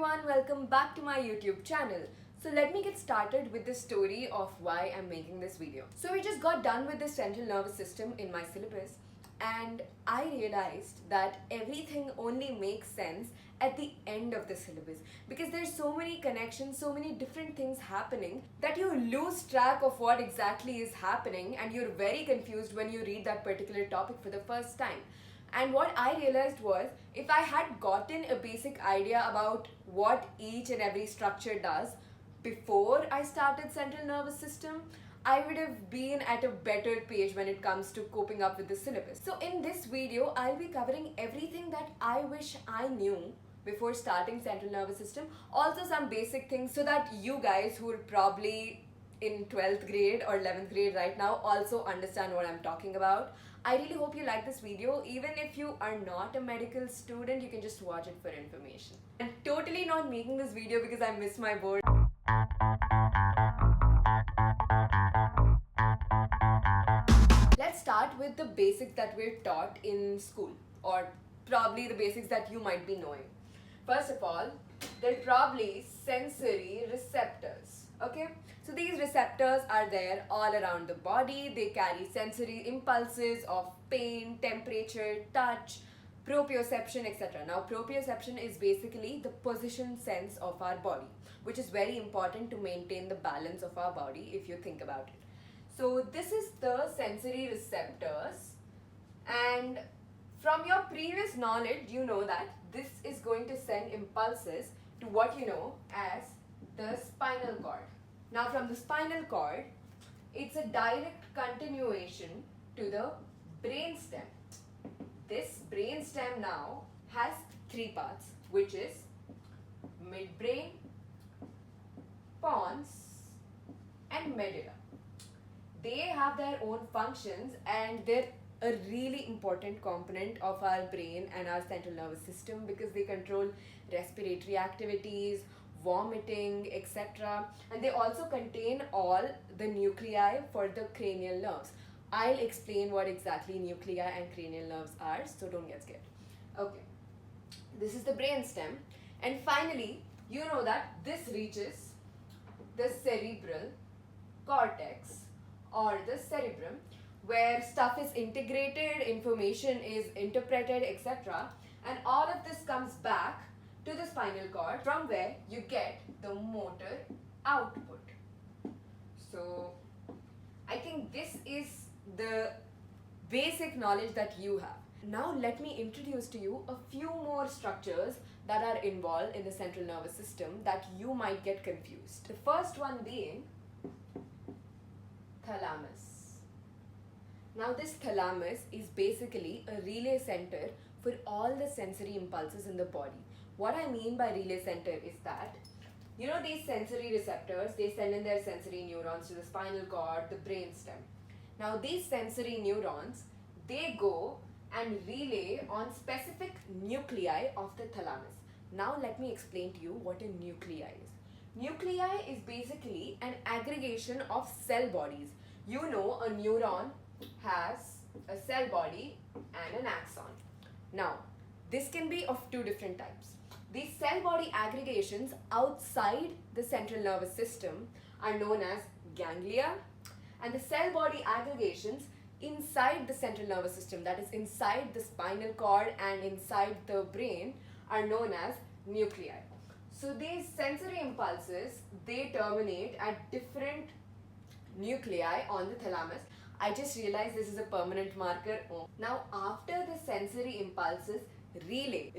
everyone, welcome back to my YouTube channel. So let me get started with the story of why I'm making this video. So we just got done with the central nervous system in my syllabus and I realized that everything only makes sense at the end of the syllabus because there's so many connections, so many different things happening that you lose track of what exactly is happening and you're very confused when you read that particular topic for the first time. And what I realized was, if I had gotten a basic idea about what each and every structure does before I started central nervous system, I would have been at a better page when it comes to coping up with the syllabus. So in this video, I'll be covering everything that I wish I knew before starting central nervous system. Also some basic things so that you guys who are probably in 12th grade or 11th grade right now also understand what I'm talking about. I really hope you like this video. Even if you are not a medical student, you can just watch it for information. I'm totally not making this video because I miss my board. Let's start with the basics that we're taught in school, or probably the basics that you might be knowing. First of all, they're probably sensory receptors. Okay, so these receptors are there all around the body. They carry sensory impulses of pain, temperature, touch, proprioception, etc. Now proprioception is basically the position sense of our body, which is very important to maintain the balance of our body if you think about it. So this is the sensory receptors, and from your previous knowledge you know that this is going to send impulses to what you know as the spinal cord. Now from the spinal cord, it's a direct continuation to the brainstem. This brainstem now has three parts, which is midbrain, pons and medulla. They have their own functions and they're a really important component of our brain and our central nervous system because they control respiratory activities, vomiting, etc. And they also contain all the nuclei for the cranial nerves. I'll explain what exactly nuclei and cranial nerves are, so don't get scared. Okay, this is the brainstem, and finally you know that this reaches the cerebral cortex or the cerebrum, where stuff is integrated, information is interpreted, etc. And all of this comes back to the spinal cord, from where you get the motor output. So I think this is the basic knowledge that you have. Now let me introduce to you a few more structures that are involved in the central nervous system that you might get confused. The first one being thalamus. Now this thalamus is basically a relay center for all the sensory impulses in the body. What I mean by relay center is that, you know, these sensory receptors, they send in their sensory neurons to the spinal cord, the brainstem. Now these sensory neurons, they go and relay on specific nuclei of the thalamus. Now let me explain to you what a nuclei is. Nuclei is basically an aggregation of cell bodies. You know, a neuron has a cell body and an axon. Now, this can be of two different types. These cell body aggregations outside the central nervous system are known as ganglia, and the cell body aggregations inside the central nervous system, that is inside the spinal cord and inside the brain, are known as nuclei. So these sensory impulses, they terminate at different nuclei on the thalamus. I just realized this is a permanent marker. Oh. Now after the sensory impulses relay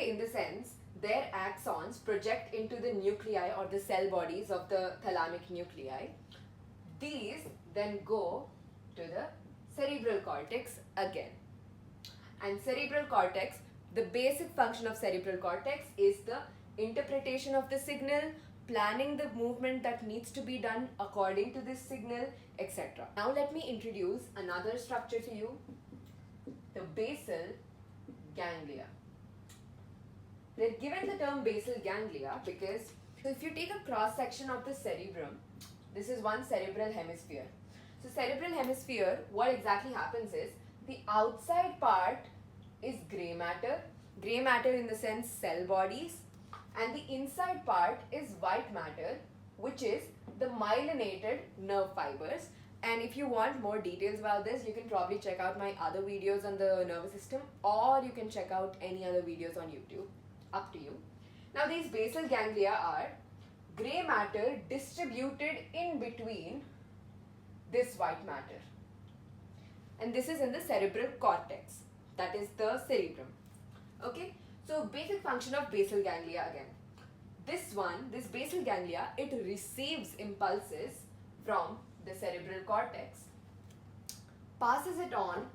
in the sense their axons project into the nuclei or the cell bodies of the thalamic nuclei, these then go to the cerebral cortex again. And cerebral cortex, the basic function of cerebral cortex is the interpretation of the signal, planning the movement that needs to be done according to this signal, etc. Now let me introduce another structure to you, the basal ganglia. They're given the term basal ganglia because if you take a cross section of the cerebrum, this is one cerebral hemisphere. So cerebral hemisphere, what exactly happens is, the outside part is grey matter in the sense cell bodies, and the inside part is white matter, which is the myelinated nerve fibers. And if you want more details about this, you can probably check out my other videos on the nervous system, or you can check out any other videos on YouTube. Up to you. Now these basal ganglia are grey matter distributed in between this white matter. And this is in the cerebral cortex, that is the cerebrum. Okay, so basic function of basal ganglia again. This basal ganglia, it receives impulses from the cerebral cortex, passes it on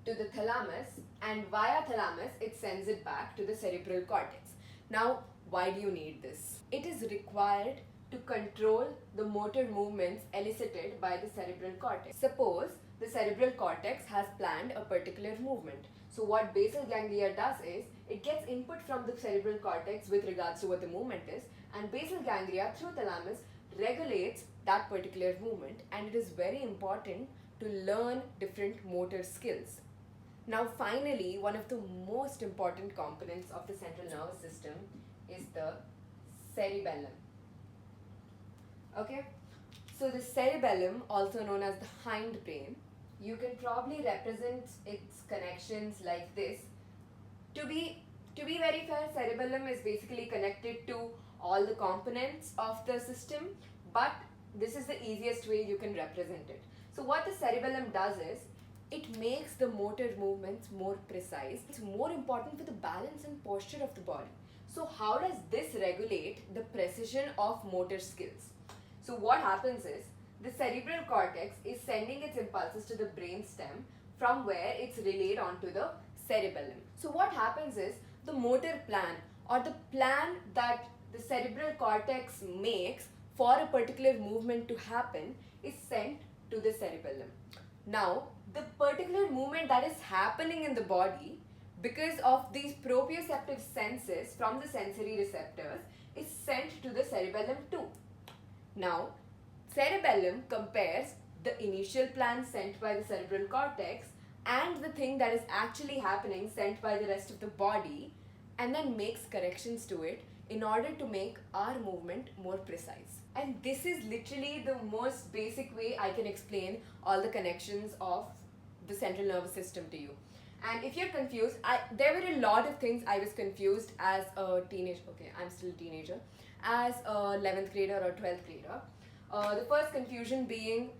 to the thalamus, and via thalamus it sends it back to the cerebral cortex. Now, why do you need this? It is required to control the motor movements elicited by the cerebral cortex. Suppose the cerebral cortex has planned a particular movement. So what basal ganglia does is, it gets input from the cerebral cortex with regards to what the movement is, and basal ganglia through thalamus regulates that particular movement, and it is very important to learn different motor skills. Now finally, one of the most important components of the central nervous system is the cerebellum. Okay, so the cerebellum, also known as the hindbrain, you can probably represent its connections like this. To be very fair, cerebellum is basically connected to all the components of the system, but this is the easiest way you can represent it. So what the cerebellum does is, it makes the motor movements more precise. It's more important for the balance and posture of the body. So how does this regulate the precision of motor skills? So what happens is, the cerebral cortex is sending its impulses to the brain stem, from where it's relayed onto the cerebellum. So what happens is, the motor plan, or the plan that the cerebral cortex makes for a particular movement to happen, is sent to the cerebellum. Now, the particular movement that is happening in the body, because of these proprioceptive senses from the sensory receptors, is sent to the cerebellum too. Now, cerebellum compares the initial plan sent by the cerebral cortex and the thing that is actually happening sent by the rest of the body, and then makes corrections to it in order to make our movement more precise. And this is literally the most basic way I can explain all the connections of the central nervous system to you. And if you're confused, there were a lot of things I was confused as a teenager. Okay, I'm still a teenager. As a 11th grader or 12th grader. The first confusion being,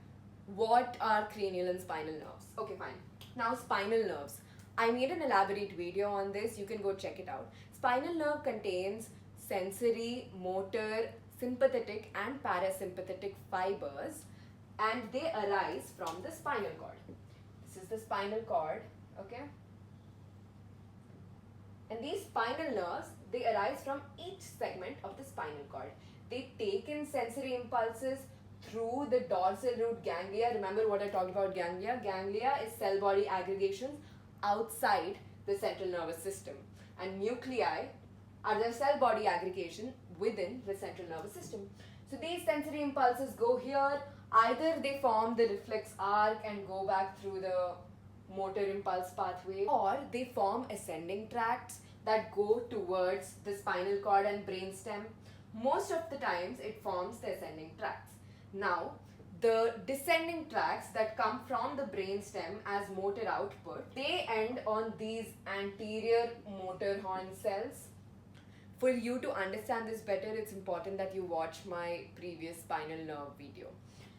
what are cranial and spinal nerves? Okay, fine. Now, spinal nerves. I made an elaborate video on this. You can go check it out. Spinal nerve contains sensory, motor, sympathetic and parasympathetic fibers, and they arise from the spinal cord. This is the spinal cord, okay? And these spinal nerves, they arise from each segment of the spinal cord. They take in sensory impulses through the dorsal root ganglia. Remember what I talked about ganglia? Ganglia is cell body aggregations outside the central nervous system, and nuclei are the cell body aggregation within the central nervous system. So these sensory impulses go here, either they form the reflex arc and go back through the motor impulse pathway, or they form ascending tracts that go towards the spinal cord and brainstem. Most of the times it forms the ascending tracts. Now, the descending tracts that come from the brainstem as motor output, they end on these anterior motor horn cells. For you to understand this better, it's important that you watch my previous spinal nerve video.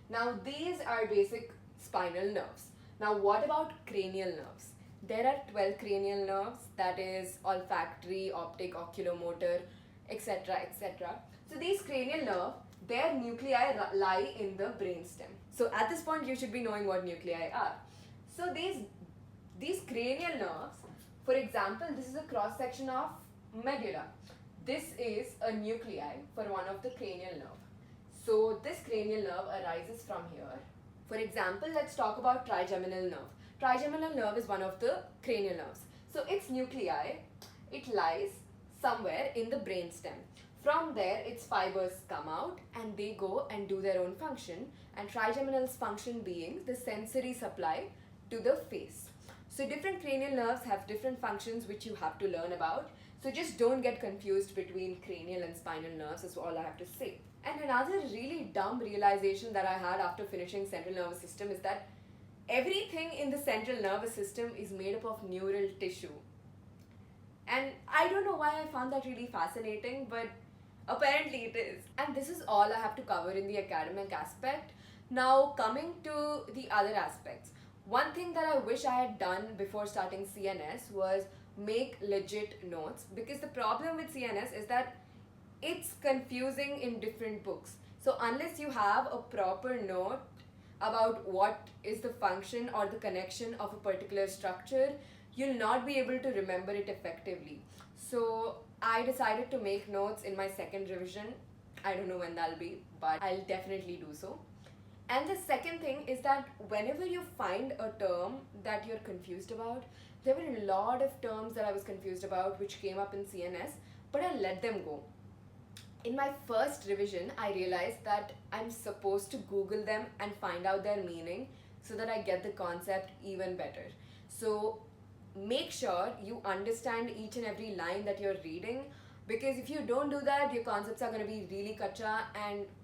Now, these are basic spinal nerves. Now, what about cranial nerves? There are 12 cranial nerves, that is olfactory, optic, oculomotor, etc., etc. So these cranial nerves, their nuclei lie in the brainstem. So at this point, you should be knowing what nuclei are. So these cranial nerves, for example, this is a cross section of medulla. This is a nuclei for one of the cranial nerve. So this cranial nerve arises from here. For example, let's talk about trigeminal nerve. Trigeminal nerve is one of the cranial nerves. So its nuclei, it lies somewhere in the brainstem. From there, its fibers come out and they go and do their own function. And trigeminal's function being the sensory supply to the face. So different cranial nerves have different functions which you have to learn about. So just don't get confused between cranial and spinal nerves, is all I have to say. And another really dumb realization that I had after finishing central nervous system is that everything in the central nervous system is made up of neural tissue. And I don't know why I found that really fascinating, but apparently it is. And this is all I have to cover in the academic aspect. Now, coming to the other aspects. One thing that I wish I had done before starting CNS was make legit notes, because the problem with CNS is that it's confusing in different books. So unless you have a proper note about what is the function or the connection of a particular structure, you'll not be able to remember it effectively. So I decided to make notes in my second revision. I don't know when that'll be, but I'll definitely do so. And the second thing is that whenever you find a term that you're confused about, there were a lot of terms that I was confused about which came up in CNS, but I let them go. In my first revision, I realized that I'm supposed to Google them and find out their meaning so that I get the concept even better. So make sure you understand each and every line that you're reading, because if you don't do that, your concepts are going to be really kacha,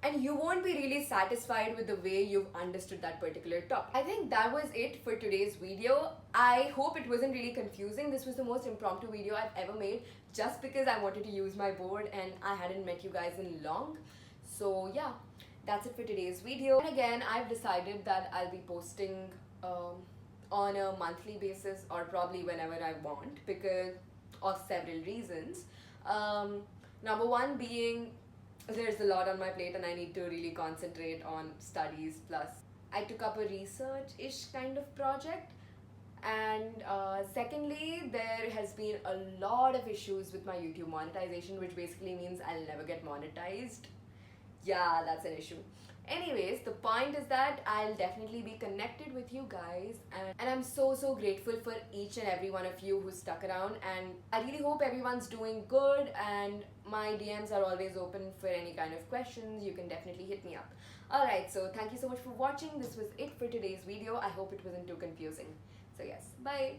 and you won't be really satisfied with the way you've understood that particular topic. I think that was it for today's video. I hope it wasn't really confusing. This was the most impromptu video I've ever made, just because I wanted to use my board and I hadn't met you guys in long. So yeah, that's it for today's video. And again, I've decided that I'll be posting on a monthly basis, or probably whenever I want, because of several reasons. Number one being, there's a lot on my plate and I need to really concentrate on studies, plus I took up a research-ish kind of project. And secondly, there has been a lot of issues with my YouTube monetization, which basically means I'll never get monetized. Yeah, that's an issue. Anyways, the point is that I'll definitely be connected with you guys, and I'm so grateful for each and every one of you who stuck around, and I really hope everyone's doing good, and my DMs are always open for any kind of questions. You can definitely hit me up. Alright, so thank you so much for watching. This was it for today's video. I hope it wasn't too confusing. So yes, bye.